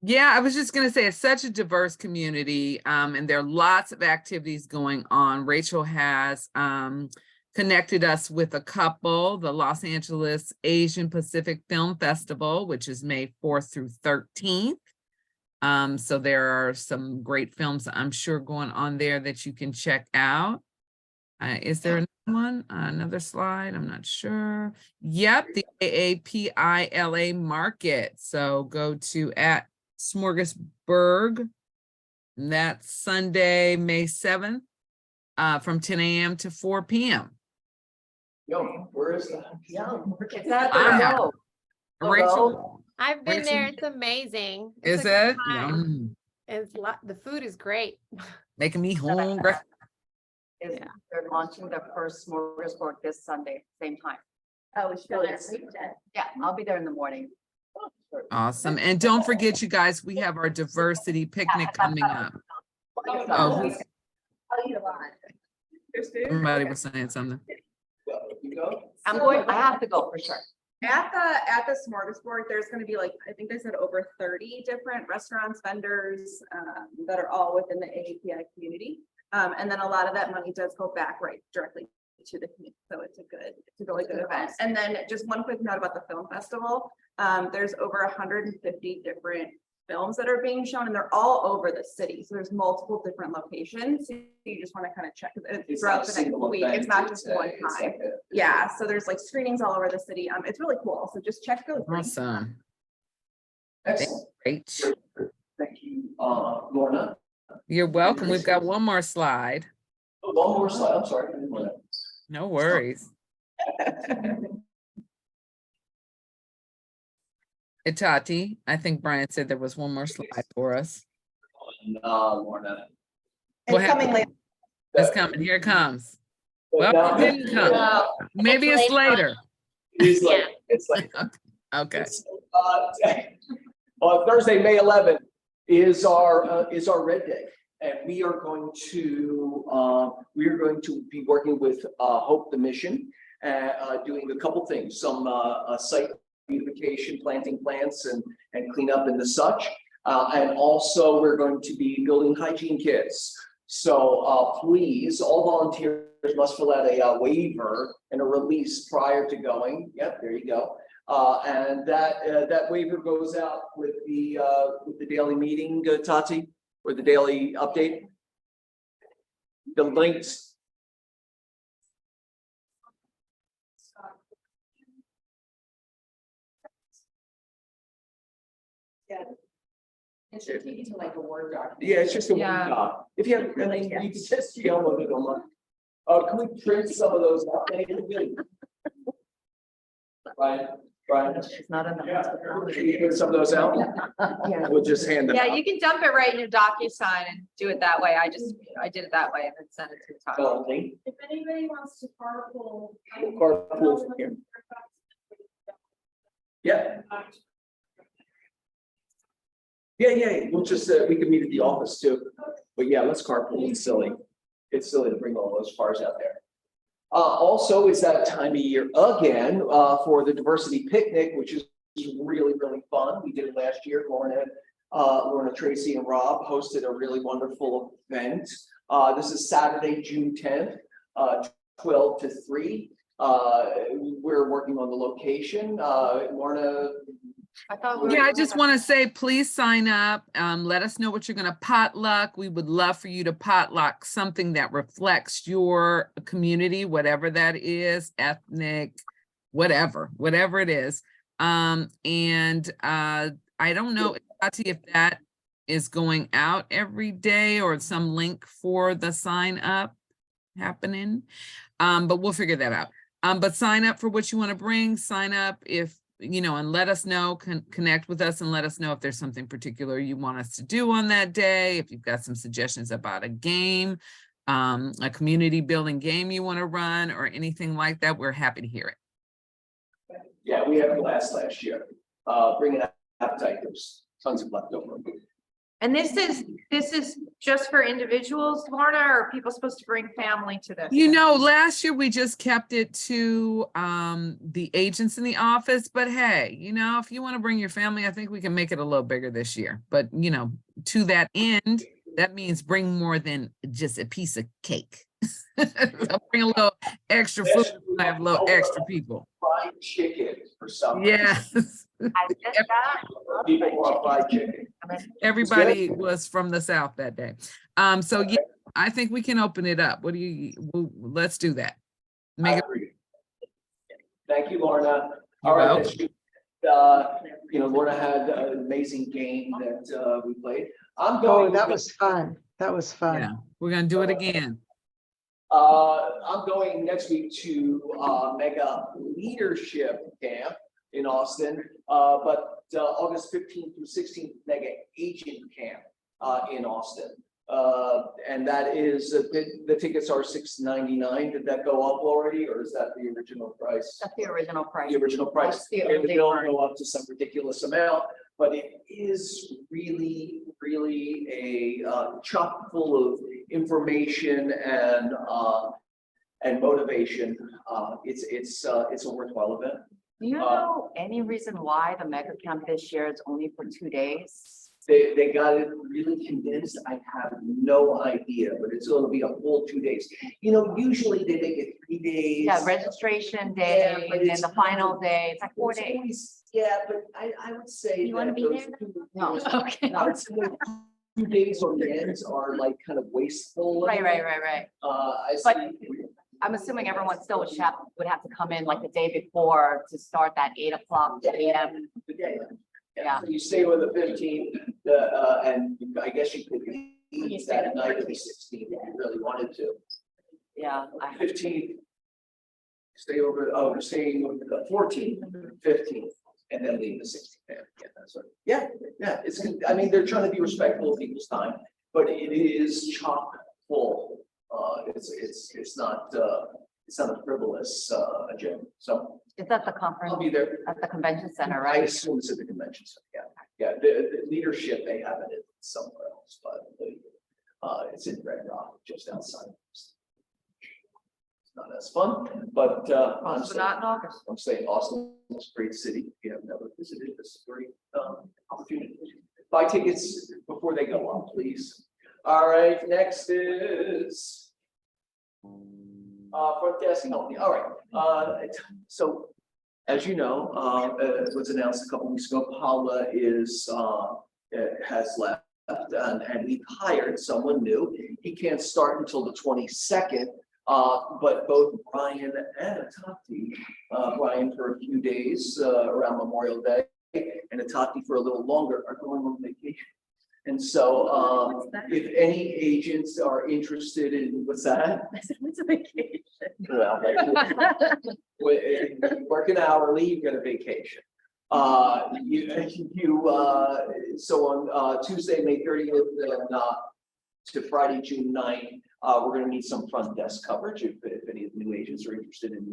Yeah, I was just going to say it's such a diverse community, and there are lots of activities going on. Rachel has connected us with a couple, the Los Angeles Asian Pacific Film Festival, which is May 4th through 13th. So there are some great films, I'm sure, going on there that you can check out. Is there another one? Another slide? I'm not sure. Yep, the AAPILA market. So go to at Smorgasburg. And that's Sunday, May 7th, from 10 a.m. to 4 p.m. Yo, where is that? Yum. It's at I the have- row. Rachel, I've been there. Rachel? It's amazing. is It's a it? good time. Yum. The food is great. Making me hungry. Yeah. They're launching the first smorgasbord this Sunday, same time. Oh, it's still there. Yeah, I'll be there in the morning. Awesome. And don't forget, you guys, we have our diversity picnic coming up. Oh, who's- somebody was saying something. You go? I'm going, I have to go for sure. At the smorgasbord, there's gonna be like, I think they said over 30 different restaurants, vendors, that are all within the AAPI community. And then a lot of that money does go back directly to the community. So it's a really good event. And then just one quick note about the film festival. There's over 150 different films that are being shown, and they're all over the city. So there's multiple different locations. So you just want to kind of check It's throughout not a the single next week. event, It's not just one it's time. like a- Yeah, so there's like screenings all over the city. It's really cool. So just check those. links. Awesome. Excellent. Great. Thank you, Lorna. You're welcome. We've got one more slide. Oh, one more slide, I'm sorry. I didn't want to- No worries. Tati, I think Brian said there was one more slide for us. Lorna. What It's coming happened? later. It's coming. Here it comes. But Well, now- it didn't come. Maybe it's later. It's like, it's like. Okay. It's, Thursday, May 11th is our Red Day. And we are going to be working with Hope the Mission, doing a couple things, some site beautification, planting plants and cleanup and the such. And also we're going to be building hygiene kits. So please, all volunteers must fill out a waiver and a release prior to going. Yep, there you go. And that waiver goes out with the daily meeting, Tati, or the daily update. The links. Yeah. It should take you to like a Word document. Yeah, it's just a Yeah. doc. If you have, you can just download it online. Can we print some of those out? Brian, It's not in the. can you print some of those out? Yeah. We'll just hand them Yeah, out. you can dump it right in your DocuSign and do it that way. I did it that way and then send it to the top. Only. If anybody wants to carpool. Carpool from here. Yeah. Yeah, we'll just, we can meet at the office too, but yeah, let's carpool, it's silly. It's silly to bring all those cars out there. Also, it's that time of year again, for the diversity picnic, which is really, really fun. We did it last year. Lorna, Tracy and Rob hosted a really wonderful event. This is Saturday, June 10th, 12 to 3. We're working on the location. Lorna. Yeah, I just want to say, please sign up. Let us know what you're going to potluck. We would love for you to potluck something that reflects your community, whatever that is, ethnic, whatever it is. I don't know, Tati, if that is going out every day or some link for the sign up happening. But we'll figure that out. But sign up for what you want to bring, sign up if, and let us know, connect with us and let us know if there's something particular you want us to do on that day. If you've got some suggestions about a game, a community building game you want to run or anything like that, we're happy to hear it. Yeah, we had a blast last year. Bringing appetite, there's tons of leftover. And this is just for individuals, Lorna, or are people supposed to bring family to this? You know, last year we just kept it to the agents in the office, but hey, you know, if you want to bring your family, I think we can make it a little bigger this year. But you know, to that end, that means bring more than just a piece of cake. So bring a little extra food. I have a little extra people. Fried chicken for some reason. Yes, I did that. People want fried chicken. everybody was from the South that day. So yeah, I think we can open it up. What do you, let's do that. I Make it, agree. Thank you, Lorna. You're All right, welcome. you know, Lorna had an amazing game that we played. I'm Oh, going. that was fun. That was fun. yeah, we're gonna do it again. I'm going next week to Mega Leadership Camp in Austin, but August 15th through 16th, Mega Agent Camp in Austin. And that is, the tickets are $6.99. Did that go up already, or is that the original price? That's the original price. The original price. That's the It early will bird. go up to some ridiculous amount, but it is really a chock full of information and motivation. It's a worthwhile event. Do you know any reason why the mega camp this year is only for 2 days? They got it really condensed. I have no idea, but it's going to be a full 2 days. You know, usually they make it 3 days. Yeah, registration Yeah, day but and then it's the final day. It's like 4 It's days. always- Yeah, but I would say. You wanna that be those there? two- No, okay. I would say those 2 days on the ends are like kind of wasteful. Right. I But- see. I'm assuming everyone still would have to come in like the day before to start that 8 o'clock AM. Yeah. So you stay on the 15th, and I guess you could leave that night of the 16th if you really wanted to. Yeah. 15th. Stay over, we're staying on the 14th, 15th, and then leave the 16th. Yeah, that's right. Yeah, it's, I mean, they're trying to be respectful of people's time, but it is chock full. It's not a frivolous agenda, so Is that the conference I'll be there. at the convention center, I right? assume it's at the convention center, yeah, the leadership, they have it somewhere else, but it's in Red Rock, just outside. It's not as fun, but I'm Also not in August. saying Austin is a great city. If you have never visited, this is a great opportunity. Buy tickets before they go on, please. All right, next is front desk help me. All right, so as you know, it was announced a couple weeks ago, Paula has left and we've hired someone new. He can't start until the 22nd. But both Brian and Atati, Brian for a few days around Memorial Day, and Atati for a little longer, are going on vacation. And so, if any agents are interested in, what's that? I said, what's a vacation? Well, working hourly, you get a vacation. So on Tuesday, May 30th, to Friday, June 9th, we're gonna need some front desk coverage if any of the new agents are interested in,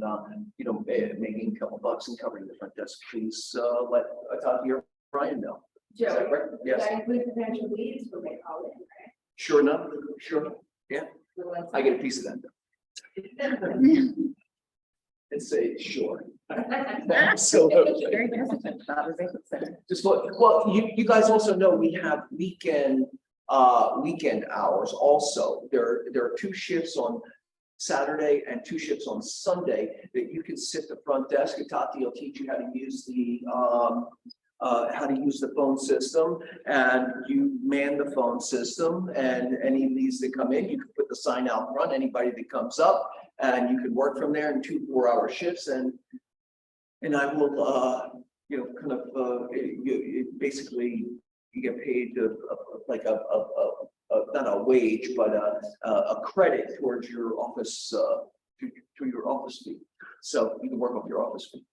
making a couple bucks and covering the front desk, please, let Atati or Brian know. Is that correct? Yes, include potential leads when they call in, right? sure enough, sure, yeah, I get a piece of that. And say, sure. So, Very hesitant about a vacation. just look, well, you guys also know we have weekend hours also. There are 2 shifts on Saturday and 2 shifts on Sunday that you can sit the front desk. And Tati will teach you how to use the phone system, and you man the phone system, and any of these that come in, you can put the sign out front, anybody that comes up, and you can work from there in 2 4-hour shifts, and I will kind of basically you get paid like not a wage, but a credit towards your office, to your office fee. So you can work off your office fee.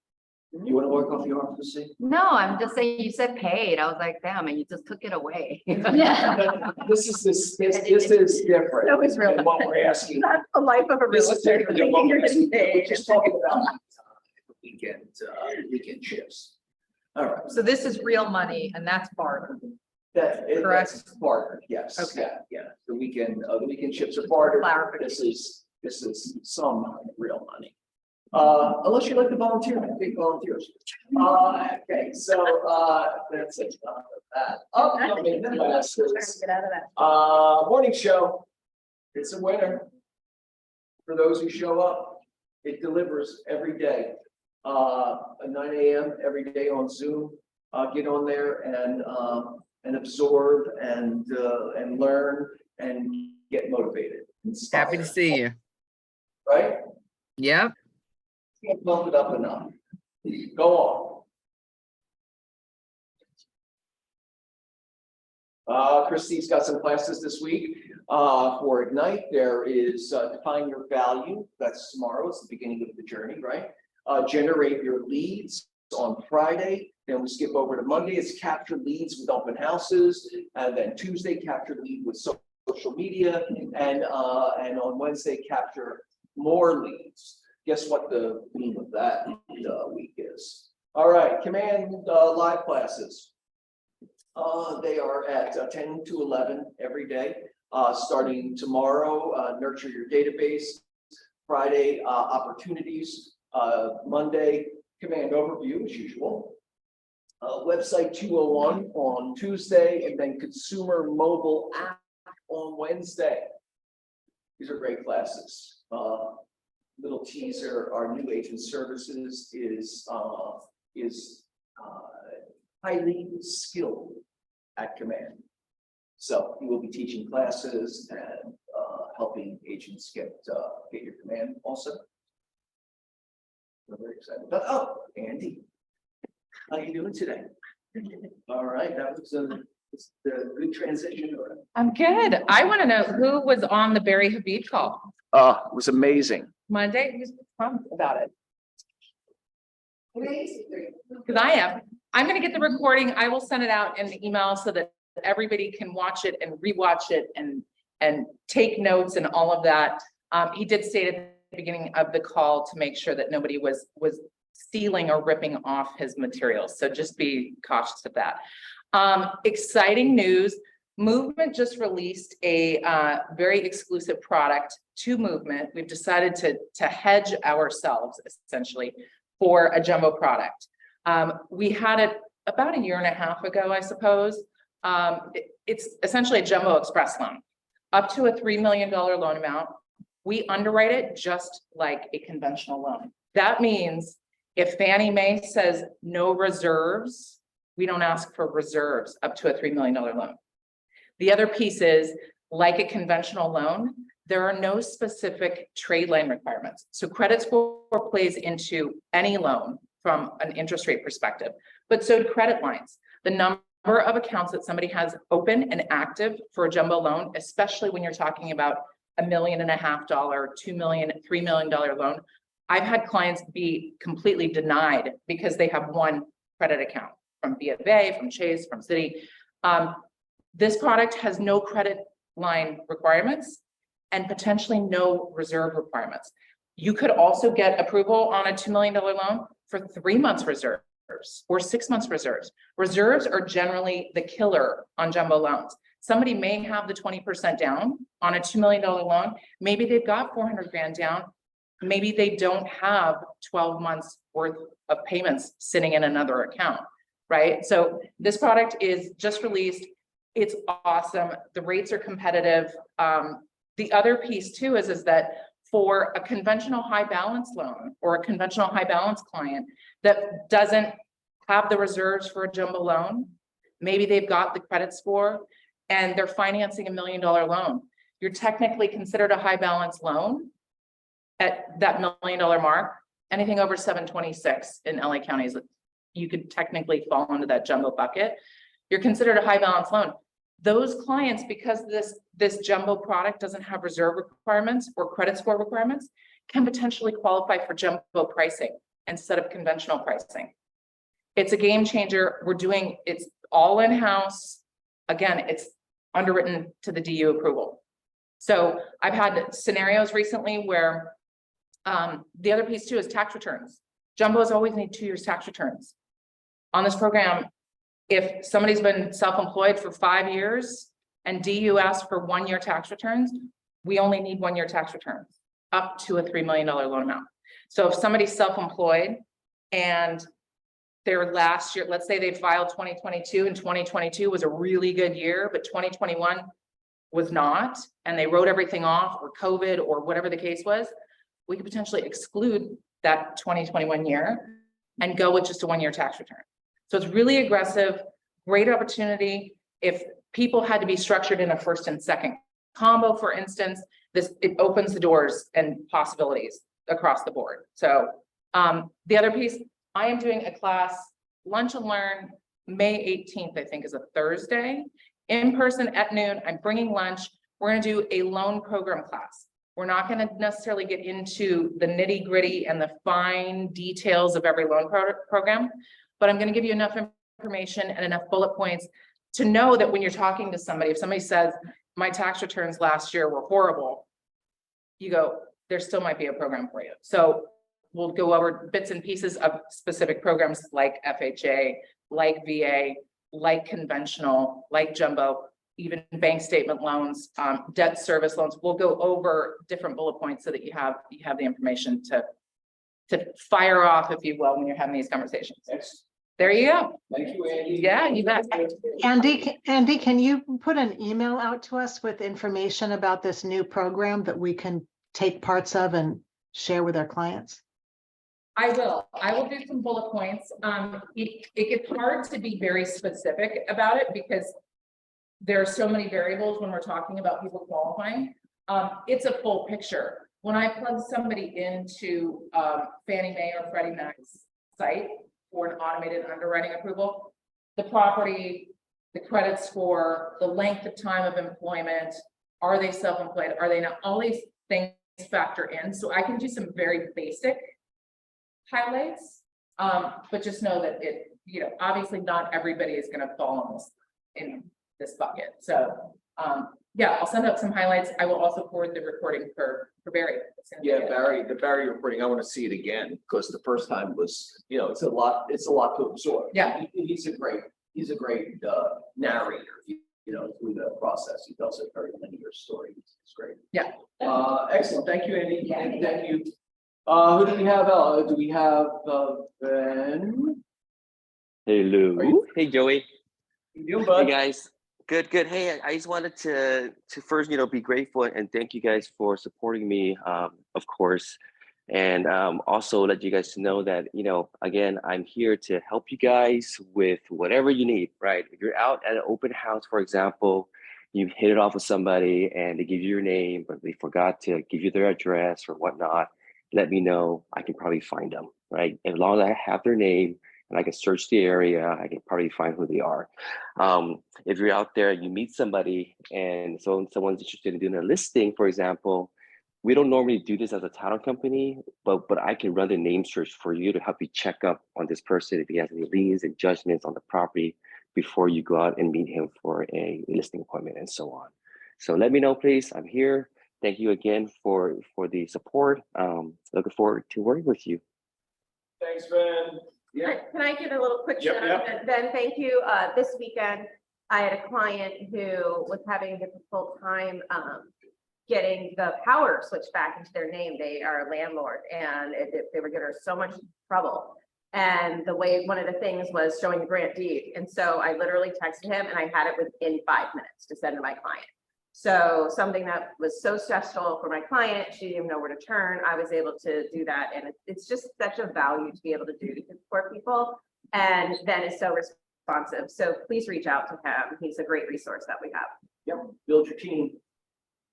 You want to work off your office fee? No, I'm just saying, you said paid. I was like, damn, and you just took it away. This is different. That was real. than what we're asking. That's the life of a This real is estate. different than what we're You're getting asking. We're paid. just talking about weekend shifts. All right. So this is real money and that's barter. That's Correct. barter, yes. Okay. Yeah. The The weekend ships are bartered. This is some real money. Unless you like to volunteer, I think volunteers. Okay, so, that's it. Upcoming classes. Get out of that. Morning show. It's a winner. For those who show up, it delivers every day. At 9 a.m. every day on Zoom. Get on there and absorb and learn and get motivated. Happy to see you. Right? Yep. Can't bump it up enough. Go on. Christy's got some classes this week for Ignite. There is Define Your Value. That's tomorrow. It's the beginning of the journey, right? Generate Your Leads on Friday. Then we skip over to Monday. It's Capture Leads with Open Houses. And then Tuesday, Capture Lead with social media. And on Wednesday, Capture More Leads. Guess what the theme of that week is? All right, Command live classes. They are at 10 to 11 every day. Starting tomorrow, Nurture Your Database. Friday, Opportunities. Monday, Command Overview as usual. Website 201 on Tuesday, and then Consumer Mobile App on Wednesday. These are great classes. Little teaser, our new agent services is highly skilled at Command. So we will be teaching classes and helping agents get your Command also. We're very excited about, oh, Andy, how you doing today? All right, that was a good transition. I'm good. I want to know who was on the Barry Habib call It was amazing. Monday. Who's pumped about it? Because I am. I'm going to get the recording. I will send it out in the email so that everybody can watch it and rewatch it and take notes and all of that. He did state at the beginning of the call to make sure that nobody was stealing or ripping off his materials. So just be cautious of that. Exciting news. Movement just released a very exclusive product to Movement. We've decided to hedge ourselves essentially for a jumbo product. We had it about a year and a half ago, I suppose. It's essentially a jumbo express loan, up to a $3 million loan amount. We underwrite it just like a conventional loan. That means if Fannie Mae says no reserves, we don't ask for reserves up to a $3 million loan. The other piece is, like a conventional loan, there are no specific trade line requirements. So credit score plays into any loan from an interest rate perspective, but so do credit lines. The number of accounts that somebody has open and active for a jumbo loan, especially when you're talking about $1.5 million, $2 million, $3 million loan. I've had clients be completely denied because they have one credit account from B of A, from Chase, from Citi. This product has no credit line requirements and potentially no reserve requirements. You could also get approval on a $2 million loan for 3 months reserves or 6 months reserves. Reserves are generally the killer on jumbo loans. Somebody may have the 20% down on a $2 million loan. Maybe they've got 400 grand down. Maybe they don't have 12 months worth of payments sitting in another account, right? So this product is just released. It's awesome. The rates are competitive. The other piece too is that for a conventional high balance loan or a conventional high balance client that doesn't have the reserves for a jumbo loan, maybe they've got the credit score and they're financing $1 million loan. You're technically considered a high balance loan at that $1 million mark. Anything over 726 in LA counties, you could technically fall into that jumbo bucket. You're considered a high balance loan. Those clients, because this jumbo product doesn't have reserve requirements or credit score requirements, can potentially qualify for jumbo pricing instead of conventional pricing. It's a game changer. It's all in-house. Again, it's underwritten to the DU approval. So I've had scenarios recently where the other piece too is tax returns. Jumbos always need 2 years tax returns. On this program, if somebody's been self-employed for 5 years and DU asked for 1-year tax returns, we only need 1-year tax returns up to a $3 million loan amount. So if somebody's self-employed and their last year, let's say they filed 2022 and 2022 was a really good year, but 2021 was not, and they wrote everything off or COVID or whatever the case was, we could potentially exclude that 2021 year and go with just a 1-year tax return. So it's really aggressive, great opportunity. If people had to be structured in a first and second combo, for instance, it opens the doors and possibilities across the board. So the other piece, I am doing a class, Lunch and Learn, May 18th, I think is a Thursday, in person at noon. I'm bringing lunch. We're going to do a loan program class. We're not going to necessarily get into the nitty gritty and the fine details of every loan program, but I'm going to give you enough information and enough bullet points to know that when you're talking to somebody, if somebody says, my tax returns last year were horrible, you go, there still might be a program for you. So we'll go over bits and pieces of specific programs like FHA, like VA, like conventional, like jumbo, even bank statement loans, debt service loans. We'll go over different bullet points so that you have the information to fire off, if you will, when you're having these conversations. Excellent. There you go. Thank you, Andy. Yeah, you bet. Andy, can you put an email out to us with information about this new program that we can take parts of and share with our clients? I will do some bullet points. It gets hard to be very specific about it because there are so many variables when we're talking about people qualifying. It's a full picture. When I plug somebody into Fannie Mae or Freddie Mac's site for an automated underwriting approval, the property, the credit score, the length of time of employment, are they self-employed, are they not, all these things factor in. So I can do some very basic highlights, but just know that obviously not everybody is going to fall in this bucket. So yeah, I'll send out some highlights. I will also forward the recording for Barry. Yeah, Barry, the Barry recording, I want to see it again, because the first time was, it's a lot to absorb. Yeah. He's a great narrator, through the process. He tells a very linear story. It's great. Yeah. Excellent. Thank you, Andy. Yeah. Thank you. Who do we have, Ella? Do we have Ben? Hello. Are you- Hey, Joey. You doing, Hey, bud? guys. Good, good. Hey, I just wanted to first, be grateful and thank you guys for supporting me, of course. And also let you guys know that, again, I'm here to help you guys with whatever you need, right? If you're out at an open house, for example, you hit it off with somebody and they give you your name, but they forgot to give you their address or whatnot, let me know. I can probably find them, right? As long as I have their name and I can search the area, I can probably find who they are. If you're out there, you meet somebody and so someone's interested in doing a listing, for example, we don't normally do this as a title company, but I can run the name search for you to help you check up on this person if he has any liens and judgments on the property before you go out and meet him for a listing appointment and so on. So let me know, please. I'm here. Thank you again for the support. Looking forward to working with you. Thanks, Ben. Yeah. Can I give a little quick Yep, shout out? Ben, thank you. This weekend, I had a client who was having a difficult time getting the power switched back into their name. They are a landlord and they were giving her so much trouble. And one of the things was showing the grant deed. And so I literally texted him and I had it within 5 minutes to send to my client. So something that was so stressful for my client, she didn't even know where to turn. I was able to do that. And it's just such a value to be able to do to support people. And Ben is so responsive. So please reach out to him. He's a great resource that we have. Yep, build your team.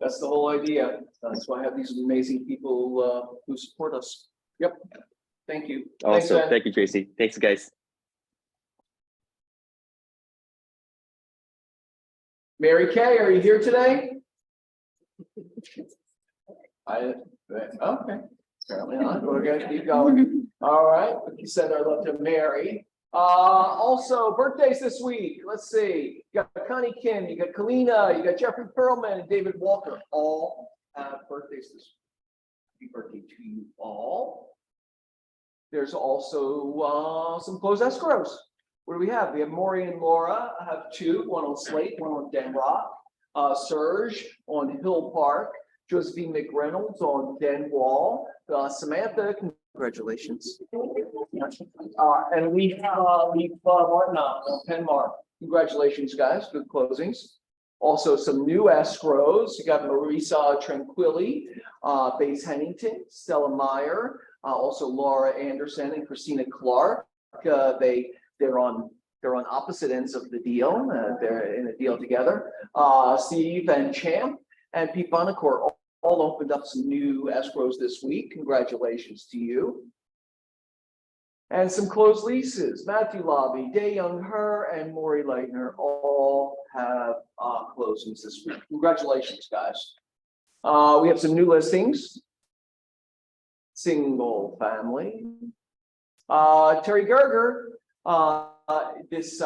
That's the whole idea. That's why I have these amazing people who support us. Yep. Thank you. Thanks, Also, Ben. thank you, Tracy. Thanks, guys. Mary Kay, are you here today? Okay. Apparently not. We're gonna keep going. All right. You send our love to Mary. Also birthdays this week. Let's see. You got Connie Kim, you got Kalina, you got Jeffrey Perlman and David Walker. All have birthdays this week. Happy birthday to you all. There's also some closed escrows. What do we have? We have Maury and Laura. I have two, one on Slate, one on Denrock. Serge on Hill Park, Josephine McReynolds on Den Wall, Samantha, congratulations. And Leaf Martin on Penmar. Congratulations, guys, good closings. Also some new escrows. You got Marisa Tranquilli, Bates Hennington, Stella Meyer, also Laura Anderson and Christina Clark. They're on opposite ends of the deal. They're in a deal together. Steve and Champ and Pete Bonacore all opened up some new escrows this week. Congratulations to you. And some closed leases. Matthew Lobby, Day Young Her, and Maury Leitner all have closings this week. Congratulations, guys. We have some new listings. Single family. Terry Gerger. I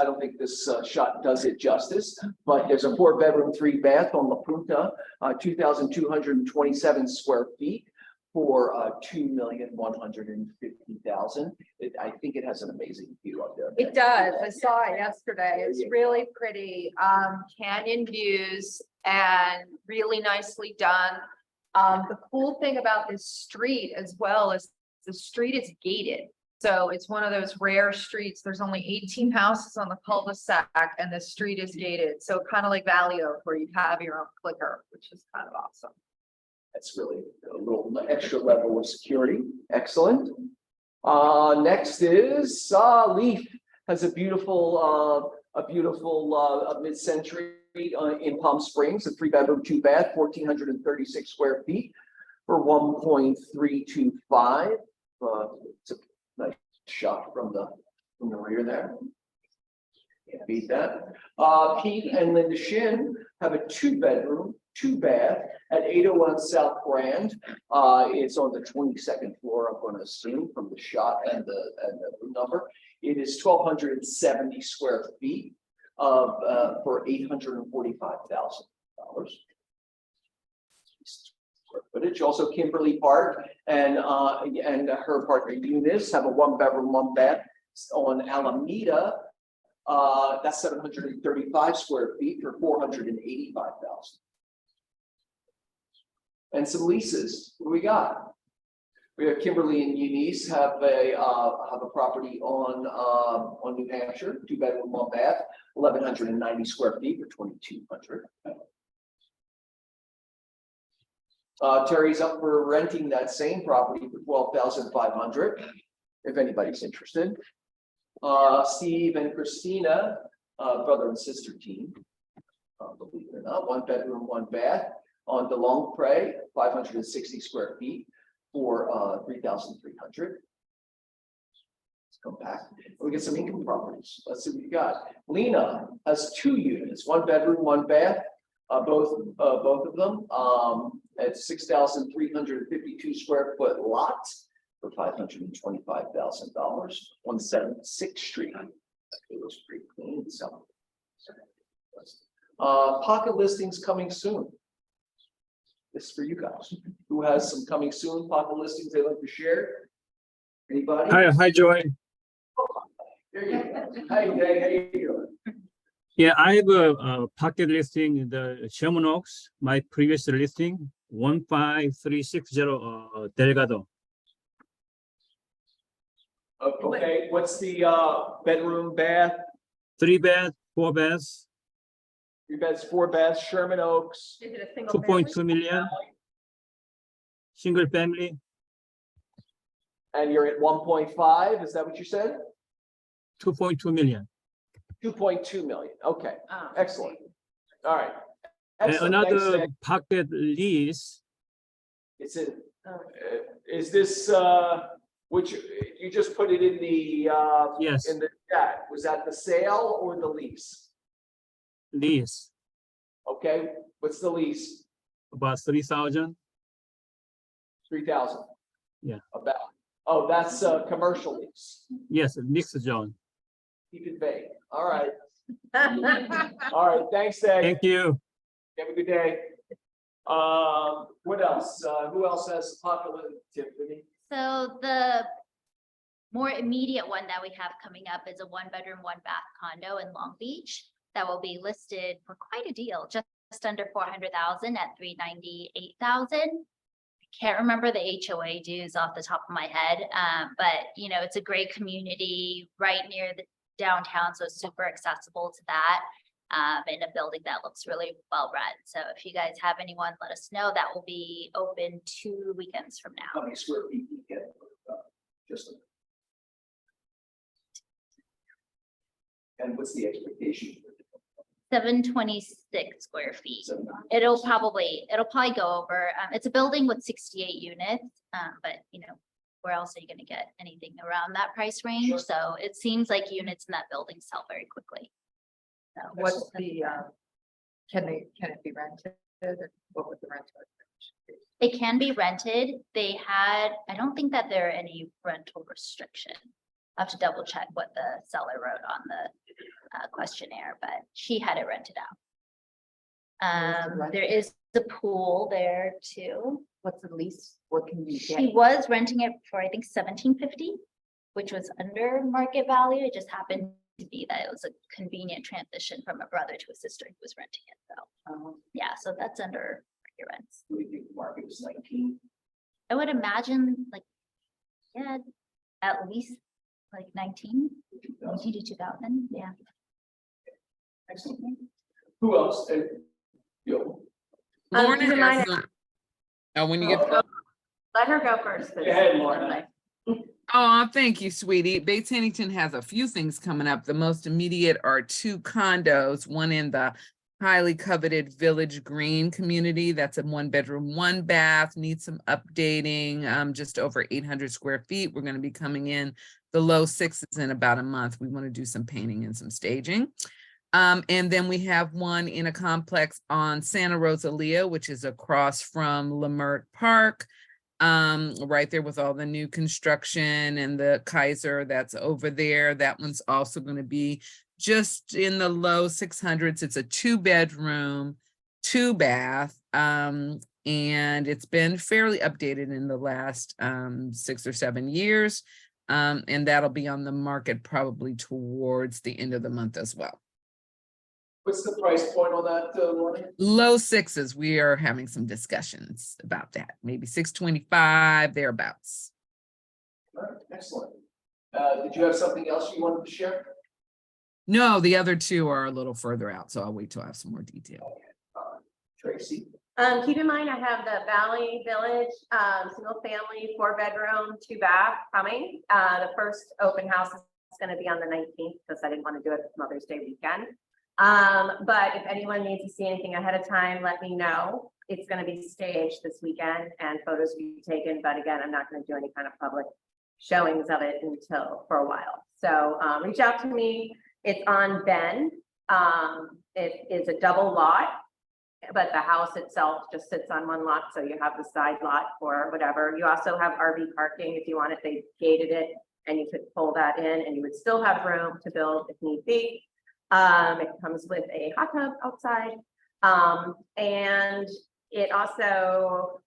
don't think this shot does it justice, but there's a 4-bedroom, 3-bath on La Punta, 2,227 square feet for $2,150,000. I think it has an amazing view up there. It does. I saw it yesterday. It's really pretty. Canyon views and really nicely done. The cool thing about this street as well is the street is gated. So it's one of those rare streets. There's only 18 houses on the cul-de-sac and the street is gated. So kind of like Valley Oak where you have your own clicker, which is kind of awesome. That's really a little extra level of security. Excellent. Next is Leaf has a beautiful mid-century in Palm Springs, a 3-bedroom, 2-bath, 1,436 square feet for 1.325. It's a nice shot from the rear there. Can't beat that. Pete and Linda Shin have a 2-bedroom, 2-bath at 801 South Grand. It's on the 22nd floor, I'm going to assume, from the shot and the room number. It is 1,270 square feet for $845,000. Footage. Also, Kimberly Park and her partner Eunice have a 1-bedroom, 1-bath on Alameda. That's 735 square feet for $485,000. And some leases. What do we got? We have Kimberly and Eunice have a property on New Hampshire, 2-bedroom, 1-bath, 1,190 square feet for $2,200. Terry's up for renting that same property for $12,500. If anybody's interested. Steve and Christina, brother and sister team. Believe it or not, 1-bedroom, 1-bath on DeLong Prey, 560 square feet for $3,300. Let's come back. We get some income properties. Let's see what we got. Lena has 2 units, 1-bedroom, 1-bath, both of them at 6,352 square foot lot for $525,000. 176th Street. It was pretty clean. So, pocket listings coming soon. This is for you guys. Who has some coming soon pocket listings they'd like to share? Anybody? Hi, Joy. There you go. Hi, Greg. How you doing? Yeah, I have a pocket listing in the Sherman Oaks. My previous listing, 15360 Delgado. Okay, what's the bedroom, bath? 3-bed, 4 beds, 3 beds, 4 baths, Sherman Oaks. Is it a single family? 2.2 million. Single family, And you're at 1.5, is that what you said? 2.2 million. 2.2 million, okay, Oh, excellent. All right. And Excellent. Thanks, another Nick. pocket lease, It's in, Oh. is this, which, you just put it in the, yes, in the chat, was that the sale or the lease? lease, Okay, what's the lease? about 3,000. 3,000? Yeah. About, oh, that's a commercial lease, Yes, mixed zone. keep it vague, all right, all right, thanks, Nick. Thank you. Have a good day. What else? Who else has popular, Tiffany? So the more immediate one that we have coming up is a 1-bedroom, 1-bath condo in Long Beach that will be listed for quite a deal, just under 400,000 at 398,000. Can't remember the HOA dues off the top of my head, but you know, it's a great community right near the downtown, so it's super accessible to that. In a building that looks really well run. So if you guys have anyone, let us know. That will be open 2 weekends from How now. many square feet you get? Just. And what's the expectation? 726 square feet. So, It'll probably go over. It's a building with 68 units, but you know, where else are you going to get anything around that price range? Sure. So it seems like units in that building sell very quickly. So What's the, can it be rented? What would the rental? it can be rented. They had, I don't think that there are any rental restriction. I have to double check what the seller wrote on the questionnaire, but she had it rented out. Where's the There is the pool there too. What's the lease? What can you She get? was renting it for, I think, 1750, which was under market value. It just happened to be that it was a convenient transition from a brother to a sister who was renting it. So, yeah, so that's under market rents. what do you think the market is 19? I would imagine like, yeah, at least like 19 to 2000. Yeah. Excellent. Who else? Yo. Lorna keep in has mind- not- Oh, when you get, Let her go first. Go ahead, Lorna. oh, thank you, sweetie. Bates Huntington has a few things coming up. The most immediate are 2 condos, one in the highly coveted Village Green community. That's a 1-bedroom, 1-bath, needs some updating, just over 800 square feet. We're going to be coming in the low 6s in about a month. We want to do some painting and some staging. And then we have one in a complex on Santa Rosalia, which is across from Lemert Park, right there with all the new construction and the Kaiser that's over there. That one's also going to be just in the low 600s. It's a 2-bedroom, 2-bath, and it's been fairly updated in the last 6 or 7 years. And that'll be on the market probably towards the end of the month as well. What's the price point on that, Lorna? Low 6s. We are having some discussions about that. Maybe 625 thereabouts. All right, excellent. Did you have something else you wanted to share? No, the other 2 are a little further out, so I'll wait till I have some more detail. Tracy? Keep in mind, I have the Valley Village, single family, 4-bedroom, 2-bath coming. The first open house is gonna be on the 19th because I didn't want to do it Mother's Day weekend. But if anyone needs to see anything ahead of time, let me know. It's gonna be staged this weekend and photos will be taken, but again, I'm not gonna do any kind of public showings of it for a while. So, reach out to me. It's on Ben. It is a double lot, but the house itself just sits on one lot, so you have the side lot for whatever. You also have RV parking if you want it. They gated it and you could pull that in and you would still have room to build if need be. It comes with a hot tub outside. And it also,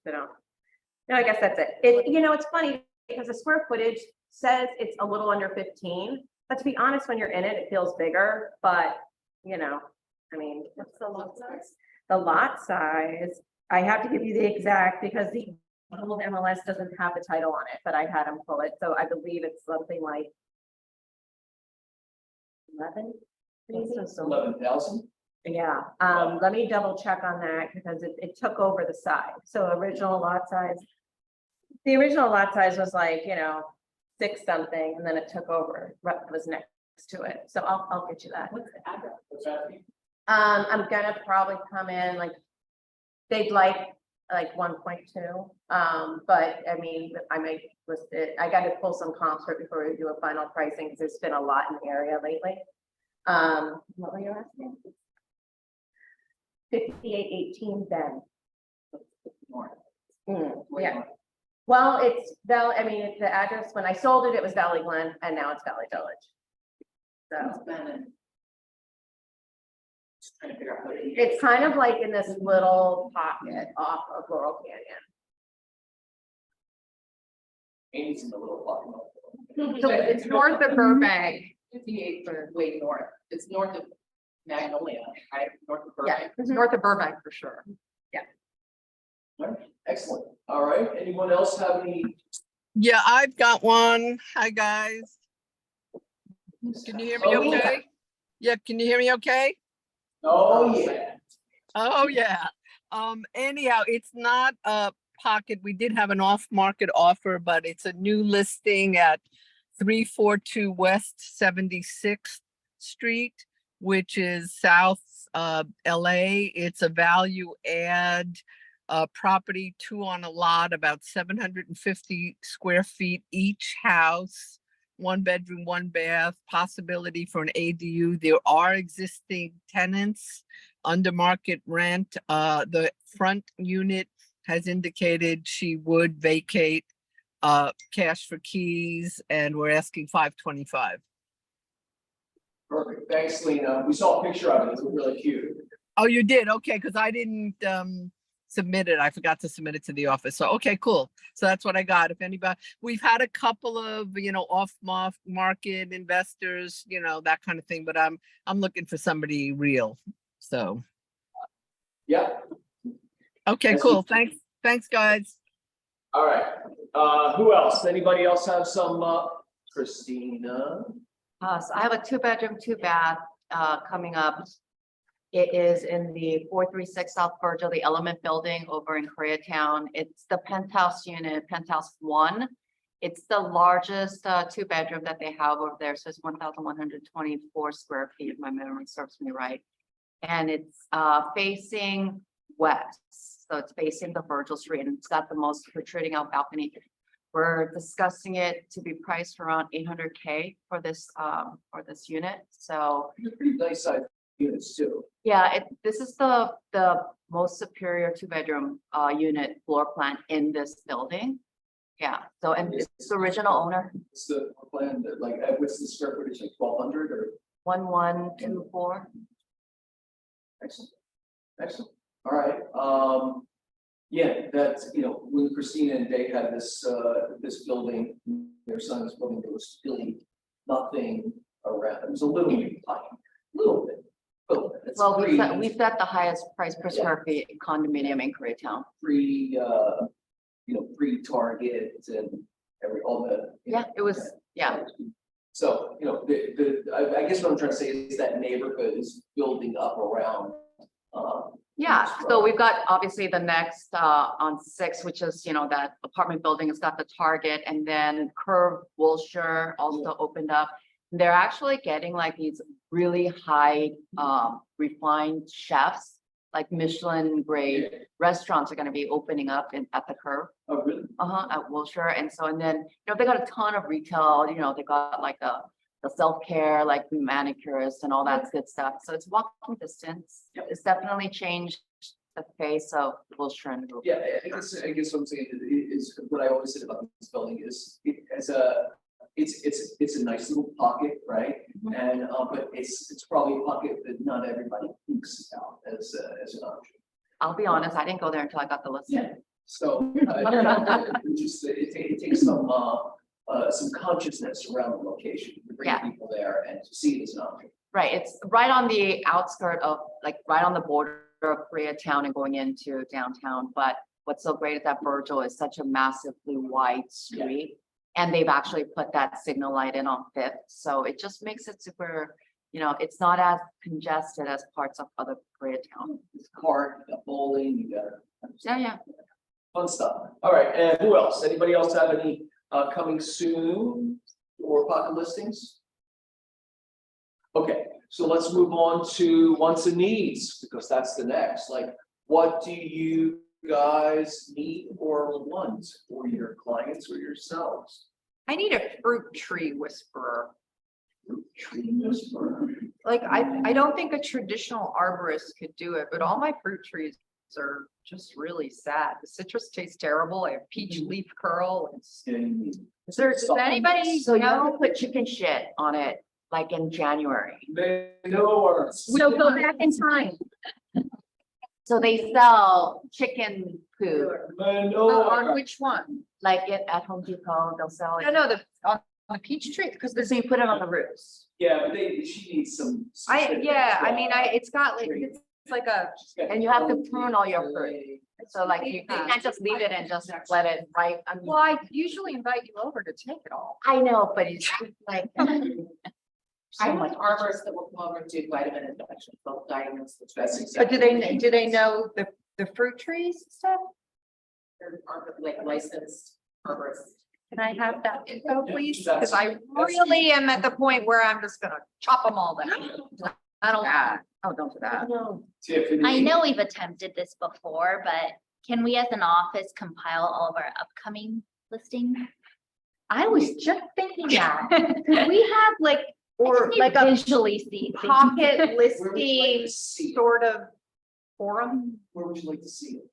no, I guess that's it. You know, it's funny because the square footage says it's a little under 15, but to be honest, when you're in it, it feels bigger, but you know, I mean, what's the lot size? The lot size, I have to give you the exact because the old MLS doesn't have the title on it, but I had them pull it. So I believe it's something like 11. 11,000? Yeah, let me double check on that because it took over the side. So original lot size. The original lot size was like, you know, 6 something and then it took over what was next to it. So I'll get you that. What's the address? What's that? I'm gonna probably come in like, they'd like 1.2. But I mean, I might list it. I gotta pull some comps right before we do a final pricing because there's been a lot in the area lately. What were you asking? 5818 Ben. Yeah. Well, it's Valley, I mean, the address, when I sold it, it was Valley Glen and now it's Valley Village. So it's kind of like in this little pocket off of Laurel Canyon. Amy's in the little pocket. So it's north of Burbank, 58 for way north. It's north of Magnolia, right? North of Yeah, Burbank. it's north of Burbank for sure. Excellent. All right. Anyone else have any? Yeah, I've got one. Hi, guys. Can you hear me Oh, yeah. okay? Yeah, can you hear me okay? Oh, yeah. Oh, yeah. Anyhow, it's not a pocket. We did have an off-market offer, but it's a new listing at 342 West 76th Street, which is South LA. It's a value add property, 2 on a lot, about 750 square feet each house, 1 bedroom, 1 bath, possibility for an ADU. There are existing tenants under market rent. The front unit has indicated she would vacate, cash for keys, and we're asking $525. Perfect. Thanks, Lena. We saw a picture of it. It was really cute. Oh, you did? Okay, because I didn't submit it. I forgot to submit it to the office. So, okay, cool. So that's what I got. If anybody, we've had a couple of, off market investors, that kind of thing, but I'm looking for somebody real. So, Yeah. okay, That's cool. good. Thanks, guys. All right. Who else? Anybody else have some? Christina. So I have a 2-bedroom, 2-bath, coming up. It is in the 436 South Virgil, the Element Building over in Koreatown. It's the penthouse unit, penthouse 1. It's the largest 2-bedroom that they have over there. So it's 1,124 square feet, if my memory serves me right. And it's facing west. So it's facing the Virgil Street, and it's got the most protruding out balcony. We're discussing it to be priced around $800K for this unit. So Pretty nice size units too. yeah, this is the most superior 2-bedroom unit floor plan in this building. Yeah, so and it's the original owner, What's the plan that what's the square footage, like 1,200 or? 1124. Excellent. Excellent. All right. Yeah, that's, when Christina and Dave had this building, their son's building, there was really nothing around. It was a little bit tiny, little bit. It's Well, we set the highest price per square feet condominium in Koreatown. Pre-Target and all the. Yeah, it was, yeah. So, I guess what I'm trying to say is that neighborhood is building up around. Yeah, so we've got obviously the next on 6, which is, that apartment building has got the Target, and then Curve Wilshire also opened up. They're actually getting like these really high refined chefs, like Michelin grade restaurants are going to be opening up at the Curve. Oh, really? At Wilshire. And then, they got a ton of retail, they got like the self-care, like manicurists and all that good stuff. So it's walking distance. It's definitely changed the face of Wilshire and Group. Yeah, I guess what I'm saying is what I always said about this building is it's a nice little pocket, right? Mhm. And but it's probably a pocket that not everybody thinks about as an option. I'll be honest, I didn't go there until I got the listing. Yeah. So it takes some consciousness around the location to bring Yeah. people there and to see it as an option. Right, it's right on the outskirt of, like, right on the border of Koreatown and going into downtown. But what's so great is that Virgil is such a massively wide street. And they've actually put that signal light in on 5th. So it just makes it super, it's not as congested as parts of other Koreatown. It's cart, you got bowling, you got Yeah. fun stuff. All right, and who else? Anybody else have any coming soon or pocket listings? Okay, so let's move on to wants and needs, because that's the next. Like, what do you guys need or want for your clients or yourselves? I need a fruit tree whisperer. Tree whisperer. Like, I don't think a traditional arborist could do it, but all my fruit trees are just really sad. The citrus tastes terrible. I have peach leaf curl. Does anybody So put chicken shit on it, like in January? We'll go back in time. So they sell chicken food, On which one? like at Home Depot, they'll sell it. No, on the peach tree, because So you put it on the roofs. Yeah, but she needs some. it's got like, it's like a, And you have to prune all your fruit. So like you can't just leave it and just let it right. I mean, well, I usually invite you over to take it all. I know, but it's like. I So have much. arborists that will come over and do vitamin injections, they'll diagnose the. That's But exactly. do they know the fruit trees and stuff? They're like licensed arborists. Can I have that info, please? That's- Because I really am at the point where I'm just gonna chop them all down. I don't, don't do that. Tiffany. I know we've attempted this before, but can we as an office compile all of our upcoming listings? I was just thinking that. Could we have like, or I like just need a to visually see things. pocket Where would you like listing to see it? sort of forum? Where would you like to see it?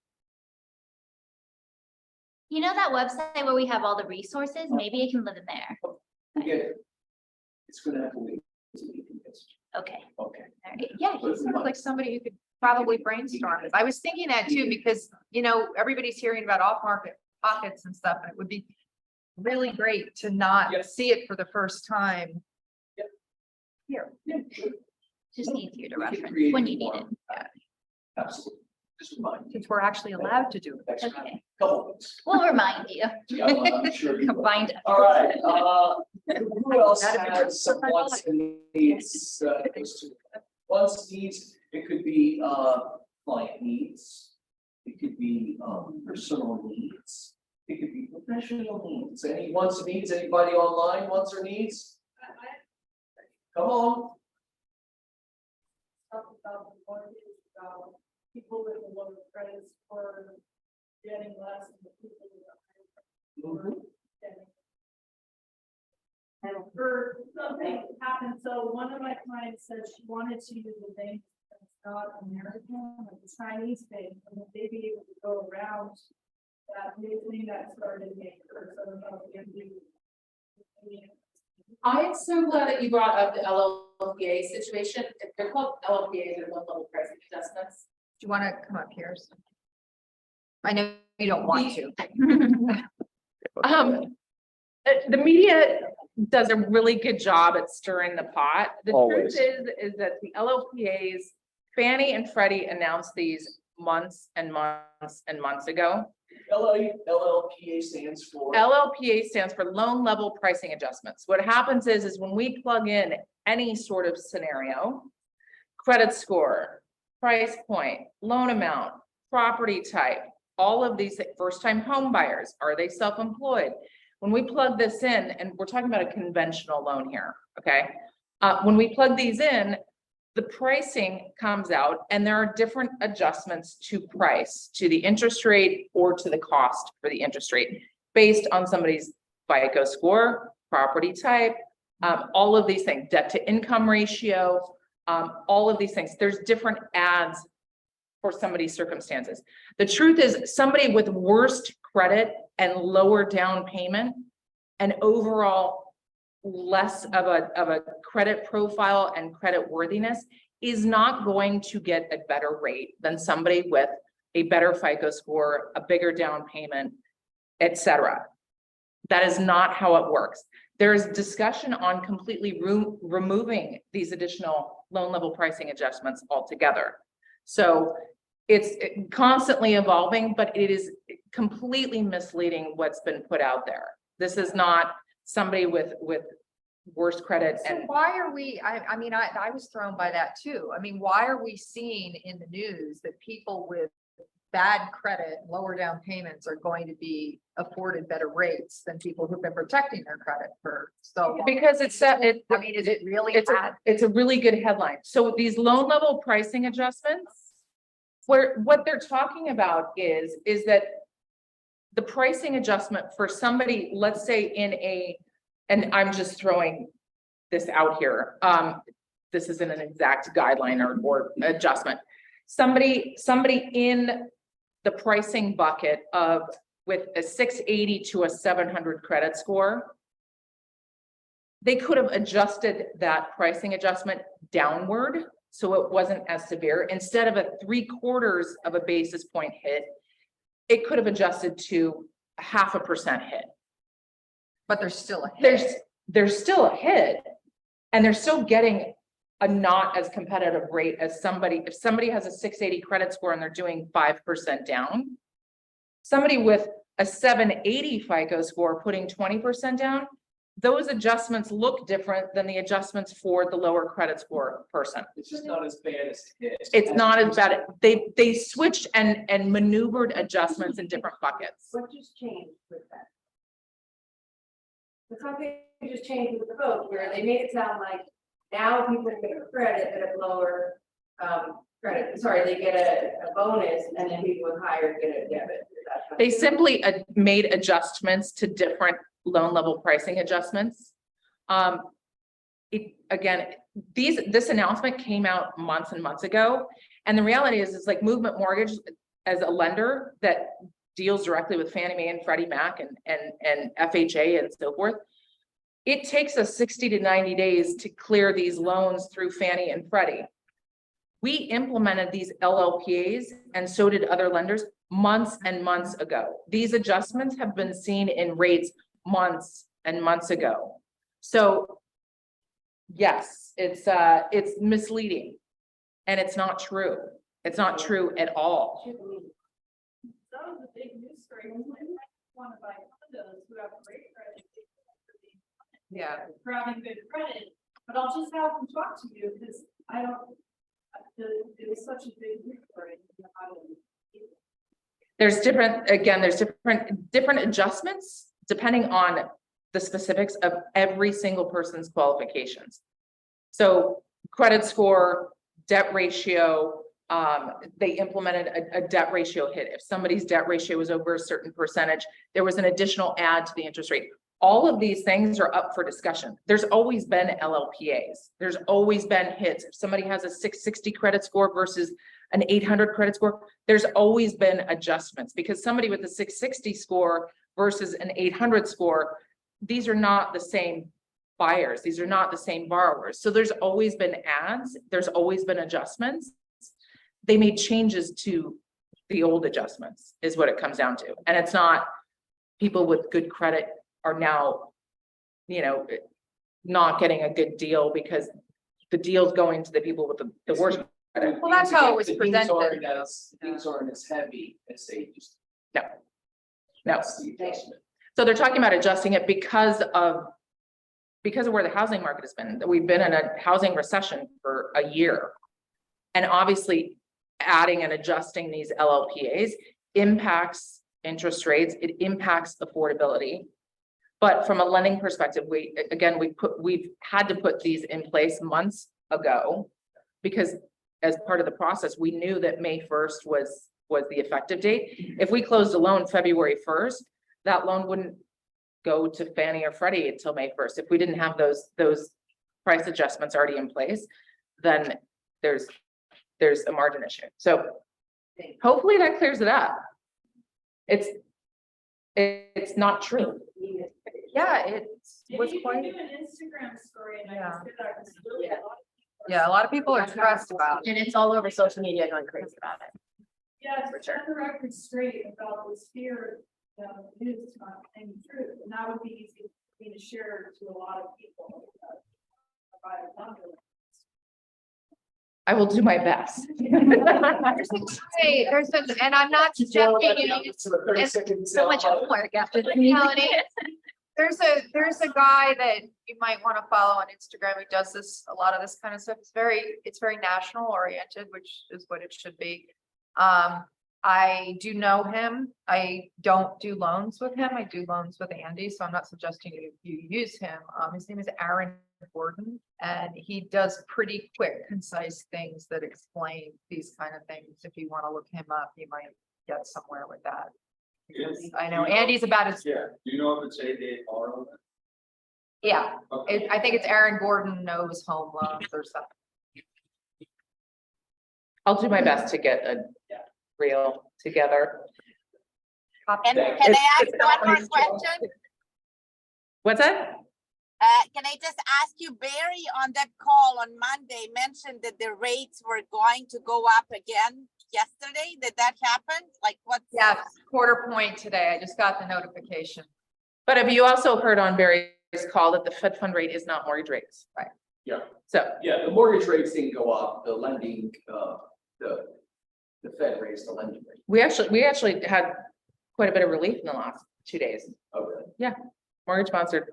You know that website where we have all the resources? Maybe it can live in there. Forget it. It's gonna have to wait. until you can get it. Okay. Okay. All right. Yeah, he sounds like somebody who could probably brainstorm this. I was thinking that too, because, you know, everybody's hearing about off-market pockets and stuff, and it would be really great to not Yep. see it for the first time. Yep. Here. Yeah, sure. Just needs you to We can reference create when a you need it. forum. Absolutely. Just remind you. Since we're actually allowed to do it. Next Okay. couple of things. We'll remind you. Yeah, I'm sure you will. Combined. All right, who else That'd be has some good. wants and needs, wants, needs, it could be, client needs. It could be, personal needs. It could be professional needs. Any wants and needs, anybody online wants or needs? Come on. People with a low credit score getting less than the people with a higher credit score getting. And for something happened, so one of my clients said she wanted to use a bank that's not American, like a Chinese bank, and that they'd be able to go around that new thing that started making her, so about the MD. I am so glad that you brought up the LLPA situation. If they're called LLPAs or low level pricing adjustments. Do you want to come up here? I know you don't want to. The media does a really good job at stirring the pot. The Always. truth is that the LLPAs, Fannie and Freddie announced these months and months and months ago. LLPA stands for. LLPA stands for loan level pricing adjustments. What happens is when we plug in any sort of scenario, credit score, price point, loan amount, property type, all of these first-time home buyers, are they self-employed? When we plug this in, and we're talking about a conventional loan here, okay? When we plug these in, the pricing comes out and there are different adjustments to price, to the interest rate or to the cost for the interest rate based on somebody's FICO score, property type, all of these things, debt to income ratio, all of these things. There's different adds for somebody's circumstances. The truth is somebody with worst credit and lower down payment and overall less of a credit profile and credit worthiness is not going to get a better rate than somebody with a better FICO score, a bigger down payment, etc. That is not how it works. There's discussion on completely removing these additional loan level pricing adjustments altogether. So it's constantly evolving, but it is completely misleading what's been put out there. This is not somebody with worse credit. So And why are we, I mean, I was thrown by that too. I mean, why are we seeing in the news that people with bad credit, lower down payments are going to be afforded better rates than people who've been protecting their credit for so long? because it's I mean, is it really bad? it's a really good headline. So these loan level pricing adjustments, where what they're talking about is that the pricing adjustment for somebody, let's say in a, and I'm just throwing this out here. This isn't an exact guideline or adjustment. Somebody in the pricing bucket of with a 680 to a 700 credit score, they could have adjusted that pricing adjustment downward so it wasn't as severe. Instead of a 3/4 of a basis point hit, it could have adjusted to a 0.5% hit. But there's still a hit. there's still a hit and they're still getting a not as competitive rate as somebody, if somebody has a 680 credit score and they're doing 5% down, somebody with a 780 FICO score putting 20% down, those adjustments look different than the adjustments for the lower credit score person. It's just not as bad as it is. It's not as bad. They switched and maneuvered adjustments in different buckets. What just changed with that? The something just changed with the vote where they made it sound like now people get a credit at a lower credit. Sorry, they get a bonus and then people with higher get a debit. They simply made adjustments to different loan level pricing adjustments. This announcement came out months and months ago. And the reality is, it's like Movement Mortgage as a lender that deals directly with Fannie Mae and Freddie Mac and FHA and so forth. It takes us 60 to 90 days to clear these loans through Fannie and Freddie. We implemented these LLPAs, and so did other lenders, months and months ago. These adjustments have been seen in rates months and months ago. So yes, it's misleading and it's not true. It's not true at all. That was a big news story. When we want to buy condos who have great credit. Yeah. For having good credit, but I'll just have them talk to you because I don't, it was such a big news story. There's different adjustments depending on the specifics of every single person's qualifications. So credit score, debt ratio, they implemented a debt ratio hit. If somebody's debt ratio was over a certain percentage, there was an additional add to the interest rate. All of these things are up for discussion. There's always been LLPAs. There's always been hits. If somebody has a 660 credit score versus an 800 credit score, there's always been adjustments because somebody with a 660 score versus an 800 score, these are not the same buyers. These are not the same borrowers. So there's always been adds. There's always been adjustments. They made changes to the old adjustments is what it comes down to. And it's not people with good credit are now, not getting a good deal because the deal's going to the people with the worst credit. Well, that's how it was These presented. aren't as heavy as they just. No. That's the adjustment. So they're talking about adjusting it because of where the housing market has been. We've been in a housing recession for a year. And obviously adding and adjusting these LLPAs impacts interest rates. It impacts affordability. But from a lending perspective, we've had to put these in place months ago because as part of the process, we knew that May 1st was the effective date. If we closed a loan February 1st, that loan wouldn't go to Fannie or Freddie until May 1st. If we didn't have those price adjustments already in place, then there's a margin issue. So hopefully that clears it up. It's not true. Yeah, it was You quite. can do an Instagram story and I Yeah. just did that. It's really a lot of people Yeah, a lot of people are stressed about it. And it's all over social media going crazy about it. Yes, For sure. set the record straight about this fear that news not any truth, and that would be easy for me to share to a lot of people. I will do my best. Hey, and I'm not suggesting you use So much homework after the meeting. Melanie, there's a guy that you might want to follow on Instagram who does a lot of this kind of stuff. It's very national oriented, which is what it should be. I do know him. I don't do loans with him. I do loans with Andy, so I'm not suggesting you use him. His name is Aaron Gordon, and he does pretty quick, concise things that explain these kind of things. If you want to look him up, you might get somewhere with that. Because I know Andy's about as, Yeah, do you know if it's ADR on it? yeah, Okay. I think it's Aaron Gordon knows home loans or something. I'll do my best to get a reel together. Copy. And can I ask one more question? What's that? Can I just ask you, Barry on that call on Monday mentioned that the rates were going to go up again yesterday. Did that happen? Like what? Yes, quarter point today. I just got the notification. But have you also heard on Barry's call that the Fed fund rate is not mortgage rates. Right. Yeah. So, Yeah, the mortgage rates didn't go up, the lending, the Fed raised the lending rate. we actually had quite a bit of relief in the last 2 days. Oh, really? Mortgage bonds are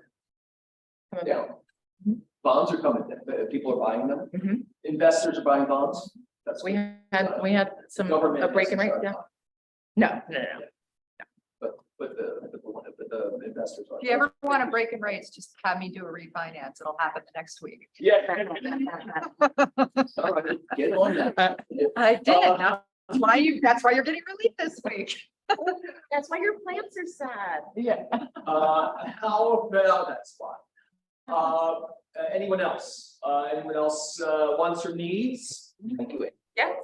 coming Yeah. down. Bonds are coming, people are buying them, Mhm. investors are buying bonds. That's We good. had some, Government a break in rate, investors yeah. aren't No. But the investors are. If you ever want to break in rates, just have me do a refinance. It'll happen next week. Yeah. All right, get on that. I did. That's why you're getting relief this week. That's why your plants are sad. Yeah. How about that spot? Anyone else? Anyone else, wants or needs? Thank you. Yeah.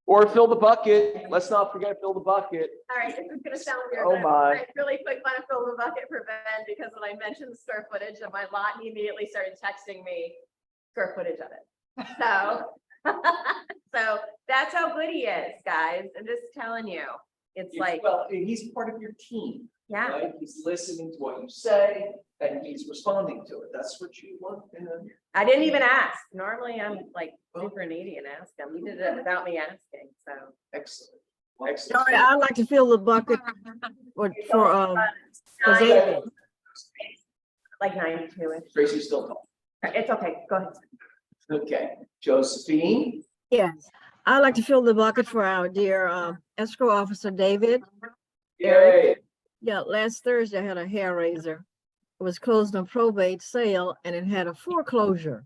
Or fill the bucket. Let's not forget fill the bucket. All right, this is gonna sound weird. Oh, but my. I really quick want to fill the bucket for Ben because when I mentioned the square footage of my lot, he immediately started texting me square footage of it. So, so that's how good he is, guys. I'm just telling you. It's like, Well, he's part of your team, yeah, right? He's listening to what you say and he's responding to it. That's what you want in a. I didn't even ask. Normally I'm like super needy and ask him. He did it without me asking, so. Excellent. Excellent. Sorry, I'd like to fill the bucket for David. Like 92-ish. Tracy's still talking. It's okay, go ahead. Okay, Josephine? Yes, I'd like to fill the bucket for our dear escrow officer, David. Yay. Yeah, last Thursday I had a hair raiser. It was closed on probate sale and it had a foreclosure.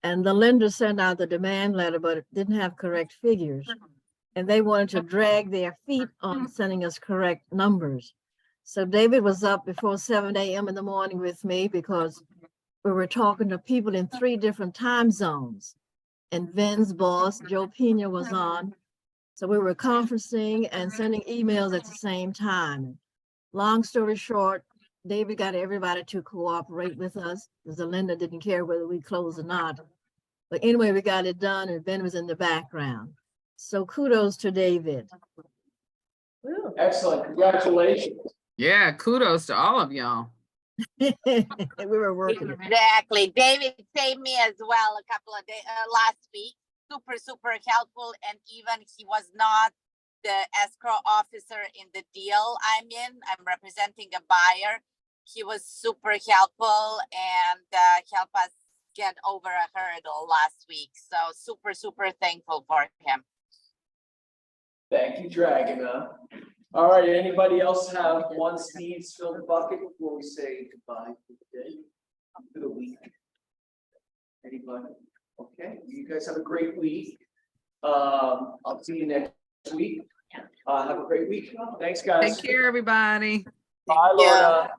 And the lender sent out the demand letter, but it didn't have correct figures. And they wanted to drag their feet on sending us correct numbers. So David was up before 7 a.m. in the morning with me because we were talking to people in 3 different time zones. And Vin's boss, Joe Pena, was on. So we were conferencing and sending emails at the same time. Long story short, David got everybody to cooperate with us because the lender didn't care whether we closed or not. But anyway, we got it done and Ben was in the background. So kudos to David. Excellent, congratulations. Yeah, kudos to all of y'all. We were working. Exactly. David saved me as well a couple of days last week. Super helpful. And even he was not the escrow officer in the deal I'm in. I'm representing a buyer. He was super helpful and helped us get over a hurdle last week. So super thankful for him. Thank you, Dragon. All right, anybody else have wants, needs, fill the bucket before we say goodbye for the day, for the week? Anybody? Okay, you guys have a great week. I'll see you next week. Have a great week. Thanks, guys. Take care, everybody. Bye, Lorna.